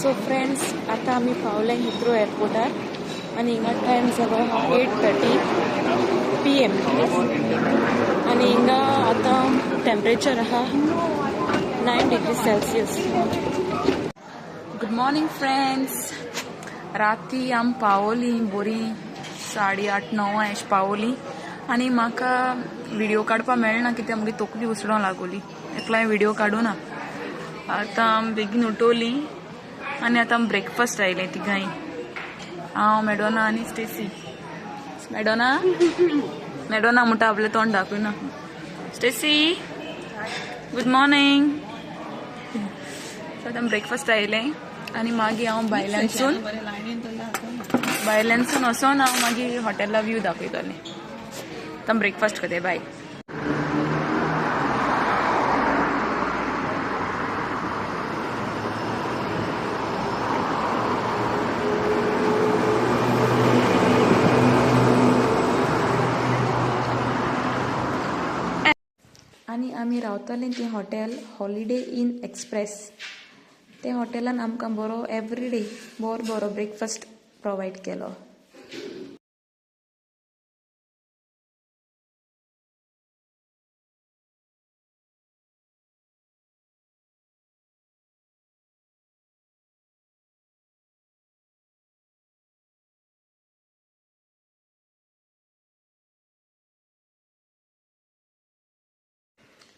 So friends, आता आम्ही पावले हिथ्रो एअरपोर्टार आणि हिंगा टायम जालो 8:30 PM आणि हिंगा आता टेम्परेचर आहा 9 degree Celsius. Good morning friends. राती आम पावली बरी 8:30-9 एश पावली आणि म्हाका व्हिडिओ काडपा मेळना कित्याक म्हजी तकली उसडों लागोली, एकलाय व्हिडिओ काडू ना. आतां आम बेगीन उठोली आणि आता ब्रेकफास्ट आयलें तिगांय. हांव मेडोना आनी स्टेसी. मेडोना म्हणटा आपलें तोंड दाखयना. Stacy good morning. आतां ब्रेकफास्ट आयलें आनी मागीर हांव भायल्यानसून वचोन हांव मागीर हॉटेला व्यू दाखयतलें. आतां ब्रेकफास्ट करता. बाय. आणि आमी रावतालीं तें हॉटेल हॉलिडे इन एक्सप्रेस. ते हॉटेलान आमकां बरो एवरीडे बरो ब्रेकफास्ट प्रोवायड केलो.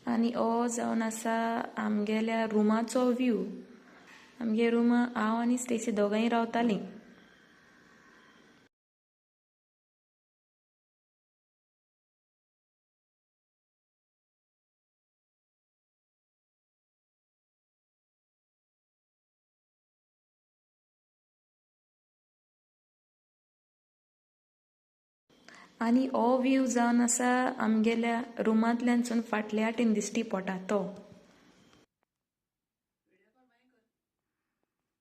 आणि हो जावन आसा आमगेल्या रुमाचो व्यू. आमगे रुमा हांव आनी स्टेसी दोगांय रावतालीं. आणि हो व्यू जावन आसा आमगेल्या रुमांतल्यानसून फाटल्या वाटेन दिश्टी पडटा तो.